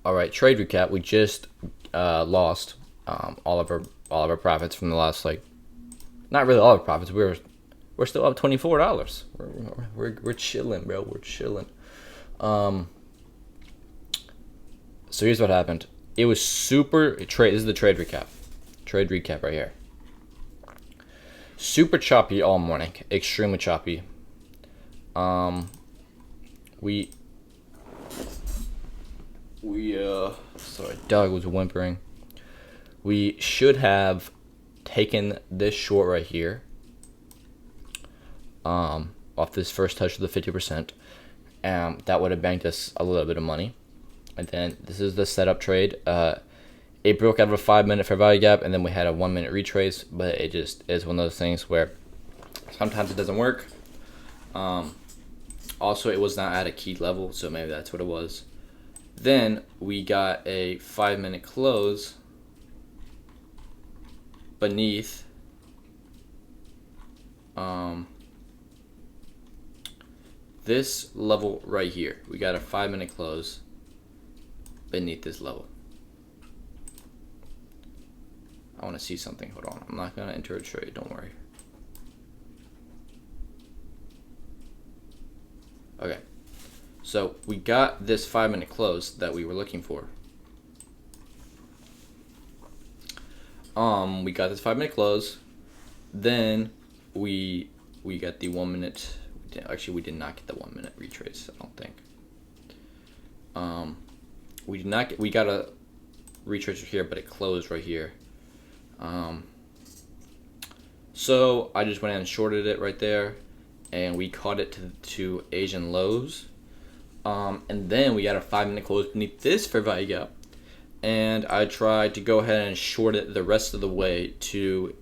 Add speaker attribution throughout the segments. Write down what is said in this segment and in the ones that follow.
Speaker 1: All right, trade recap. We just lost all of our profits from the last, like, not really all of our profits. We're still up $24. We're chilling, bro. We're chilling. So here's what happened. It was super trade. This is the trade recap. Trade recap right here. Super choppy all morning. Extremely choppy. We sorry, dog was whimpering. We should have taken this short right here. Off this first touch of the 50%. That would have banked us a little bit of money. And then this is the setup trade. It broke out of a 5-minute fair value gap, and then we had a 1-minute retrace. But it just is one of those things where sometimes it doesn't work. Also, it was not at a key level, so maybe that's what it was. Then we got a 5-minute close beneath this level right here. We got a 5-minute close beneath this level. I want to see something. Hold on. I'm not going to enter a trade. Don't worry. Okay. So we got this 5-minute close that we were looking for. We got this 5-minute close. Then we got the 1-minute. Actually, we did not get the 1-minute retrace. I don't think. We did not get. We got a retrace here, but it closed right here. So I just went ahead and shorted it right there, and we caught it to Asian lows. And then we got a 5-minute close beneath this fair value gap, and I tried to go ahead and short it the rest of the way to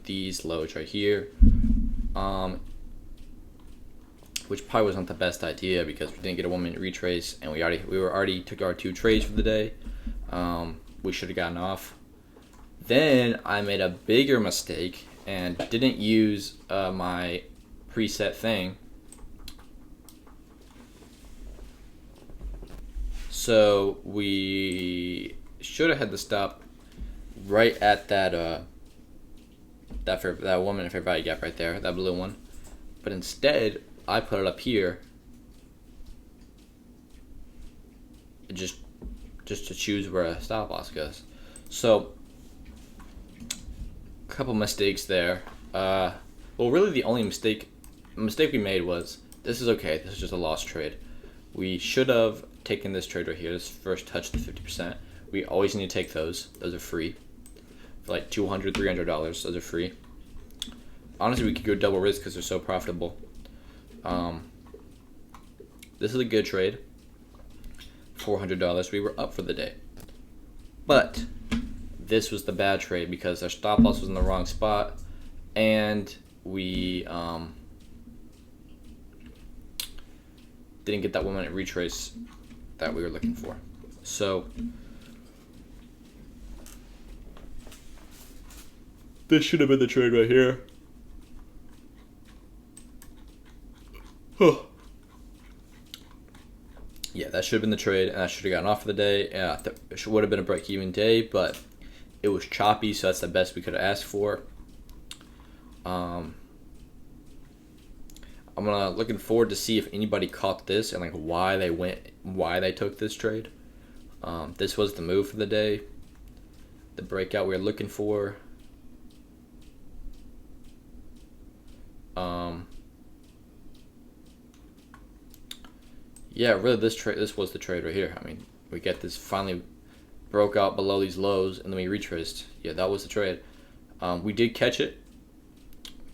Speaker 1: these lows right here. Which probably wasn't the best idea because we didn't get a 1-minute retrace, and we already took our 2 trades for the day. We should have gotten off. Then I made a bigger mistake and didn't use my preset thing. So we should have had the stop right at that 1-minute fair value gap right there, that blue one. But instead, I put it up here, just to choose where a stop loss goes. So, a couple mistakes there. Well, really the only mistake we made was, this is okay, this is just a lost trade. We should have taken this trade right here, this first touch to 50%. We always need to take those. Those are free. For like $200, $300, those are free. Honestly, we could go double risk because they're so profitable. This is a good trade. $400. We were up for the day. But this was the bad trade because our stop loss was in the wrong spot, and we didn't get that 1-minute retrace that we were looking for. So this should have been the trade right here. Yeah, that should have been the trade, and I should have gotten off for the day. It would have been a break-even day, but it was choppy, so that's the best we could have asked for. I'm looking forward to see if anybody caught this and like why they took this trade. This was the move for the day, the breakout we were looking for. Yeah, really, this was the trade right here. I mean, we get this, finally broke out below these lows, and then we retraced. Yeah, that was the trade. We did catch it.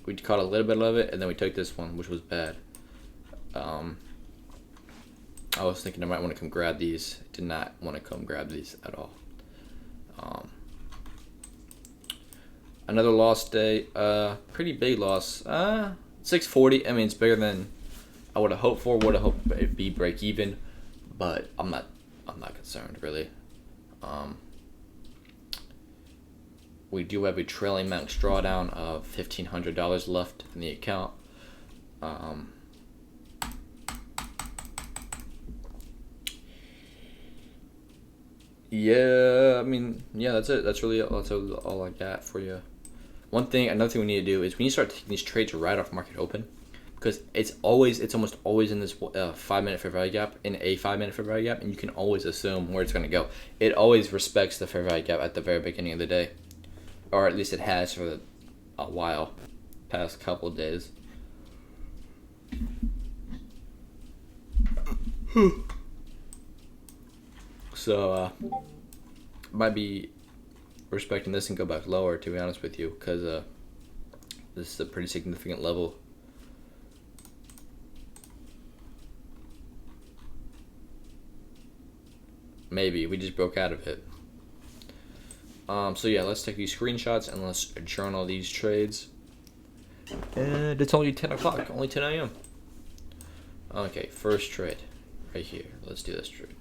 Speaker 1: We caught a little bit of it, and then we took this one, which was bad. I was thinking I might want to come grab these. Did not want to come grab these at all. Another loss day. Pretty big loss. 640. I mean, it's bigger than I would have hoped for. Would have hoped it'd be break even, but I'm not concerned really. We do have a trailing max drawdown of $1,500 left in the account. Yeah, I mean, yeah, that's it. That's all I got for you. Another thing we need to do is we need to start taking these trades right off market open, because it's almost always in this 5 minute fair value gap, in a 5 minute fair value gap, and you can always assume where it's going to go. It always respects the fair value gap at the very beginning of the day, or at least it has for a while, past couple of days. So might be respecting this and go back lower, to be honest with you, because this is a pretty significant level. Maybe we just broke out of it. So yeah, let's take these screenshots and let's journal these trades. And it's only 10 o'clock, only 10 a.m. Okay, first trade right here. Let's do this trade.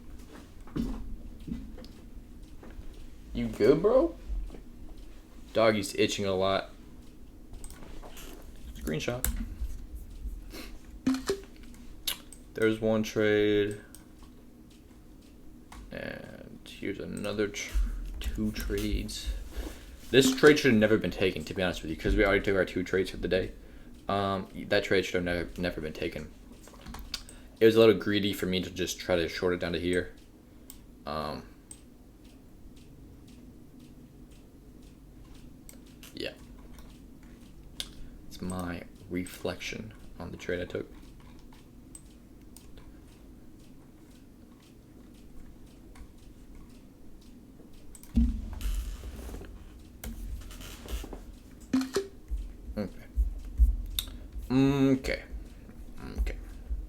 Speaker 1: You good, bro? Doggy's itching a lot. Screenshot. There's one trade. And here's another two trades. This trade should have never been taken, to be honest with you, because we already took our 2 trades for the day. That trade should have never been taken. It was a little greedy for me to just try to short it down to here. Yeah. It's my reflection on the trade I took. Okay.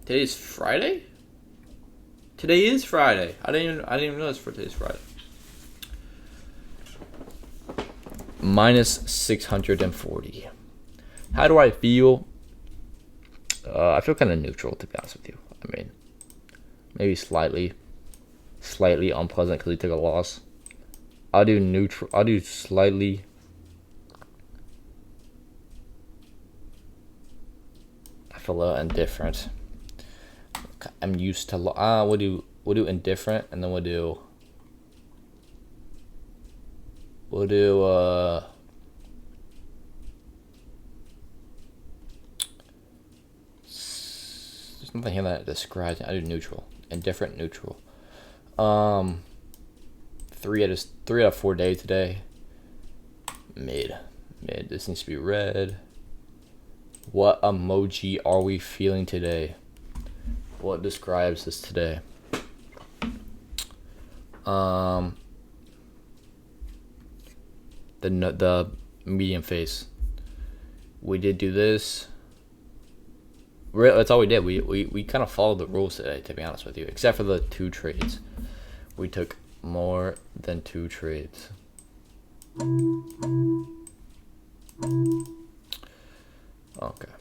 Speaker 1: Today's Friday? Today is Friday. I didn't even know for today's Friday. Minus 640. How do I feel? I feel kind of neutral, to be honest with you. I mean, maybe slightly unpleasant because he took a loss. I'll do neutral. I'll do slightly. I feel a little indifferent. I'm used to. We'll do indifferent, and then we'll do. There's nothing here that describes it. I do neutral, indifferent, neutral. 3 out of 4 days today. Mid. This needs to be red. What emoji are we feeling today? What describes this today? The medium face. We did do this. That's all we did. We kind of followed the rules today, to be honest with you, except for the 2 trades. We took more than 2 trades. Okay.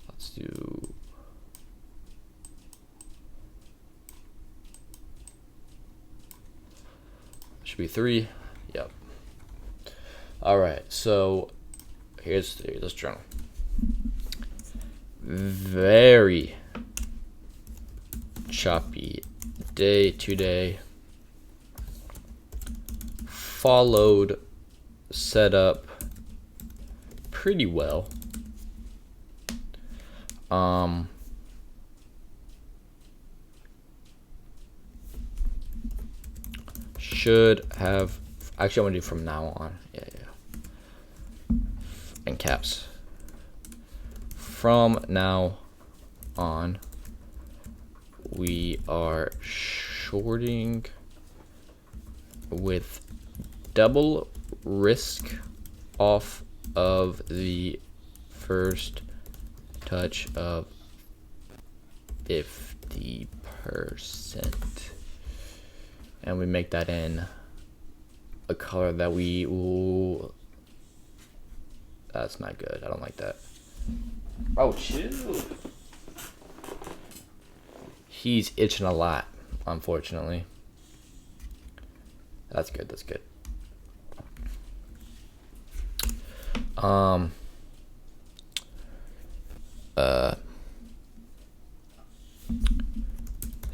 Speaker 1: Let's do. Should be 3. Yep. All right. So here's this journal. Very choppy day today. Followed setup pretty well. Should have actually I want to do from now on. Yeah. In caps. From now on, we are shorting with double risk off of the first touch of 50%. And we make that in a color that we... Ooh, that's not good. I don't like that. Oh, chill. He's itching a lot, unfortunately. That's good.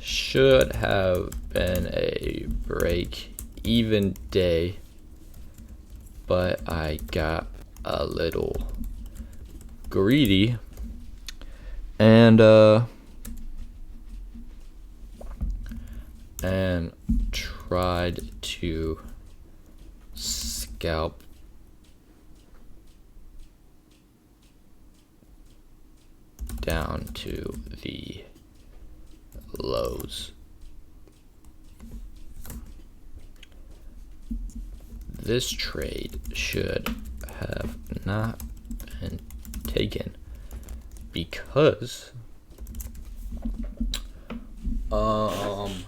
Speaker 1: should have been a break-even day, but I got a little greedy and tried to scalp down to the lows. This trade should have not been taken because I'd already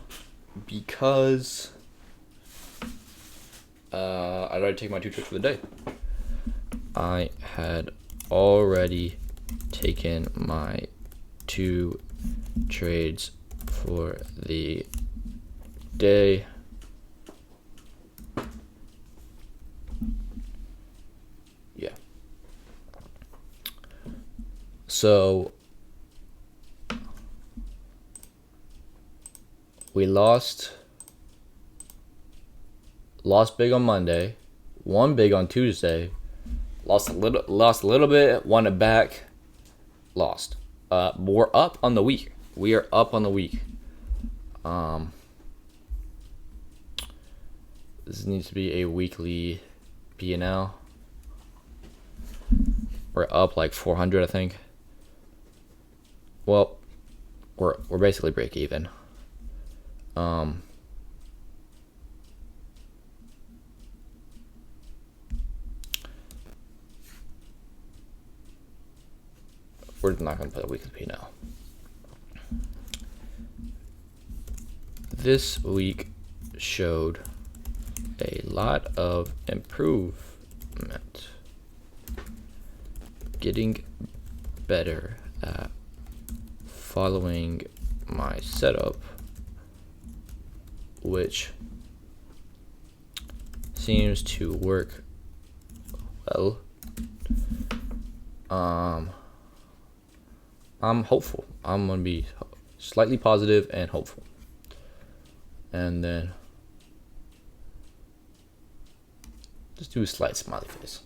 Speaker 1: taken my 2 trades for the day. I had already taken my 2 trades for the day. Yeah. So we lost big on Monday, won big on Tuesday, lost a little bit, won it back, lost. We're up on the week. We are up on the week. This needs to be a weekly P&L. We're up like 400, I think. Well, we're basically break even. We're not going to put a weekly P&L. This week showed a lot of improvement. Getting better at following my setup, which seems to work well. I'm hopeful. I'm gonna be slightly positive and hopeful. And then just do a slight smiley face.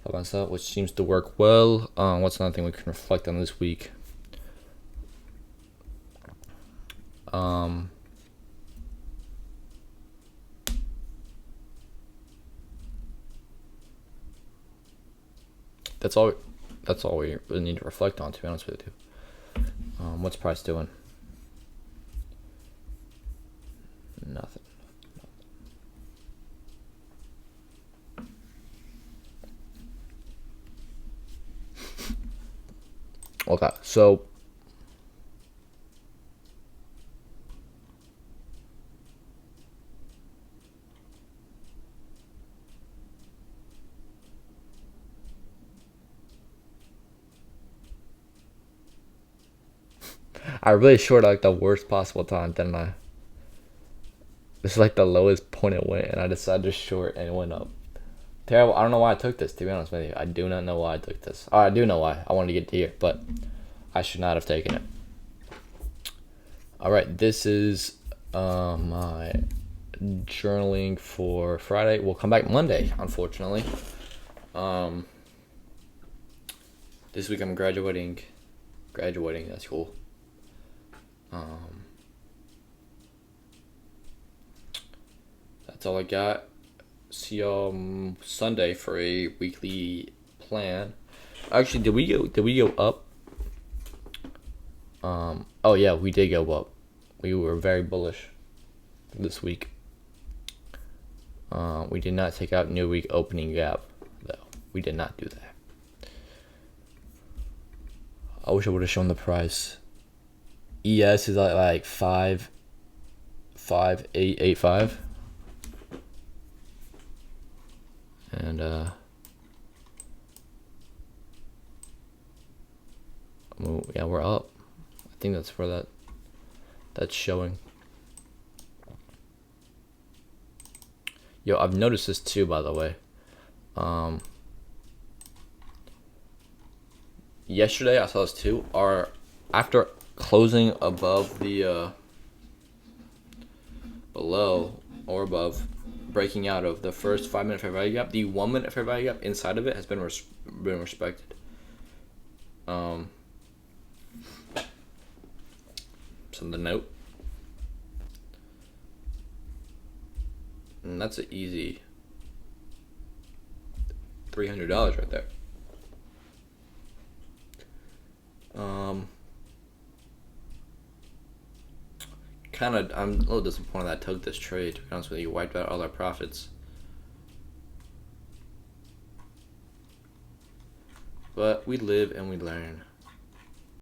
Speaker 1: Which seems to work well. What's another thing we can reflect on this week? That's all we really need to reflect on, to be honest with you. What's price doing? Nothing. Okay, so I really short like the worst possible time, didn't I? This is like the lowest point it went, and I decided to short, and it went up. Terrible. I don't know why I took this, to be honest with you. I do not know why I took this. I do know why. I wanted to get to here, but I should not have taken it. Alright, this is my journaling for Friday. We'll come back Monday, unfortunately. This week I'm graduating. That's cool. That's all I got. See y'all Sunday for a weekly plan. Actually, did we go up? Oh yeah, we did go up. We were very bullish this week. We did not take out new week opening gap though. We did not do that. I wish I would have shown the price. ES is like 5.885. And yeah, we're up. I think that's where that's showing. Yo, I've noticed this too, by the way. Yesterday I saw this too. After closing above the below or above, breaking out of the first 5-minute fair value gap. The 1-minute fair value gap inside of it has been respected. Something to note. And that's an easy $300 right there. I'm a little disappointed that I took this trade. To be honest with you, wiped out all our profits. But we live and we learn.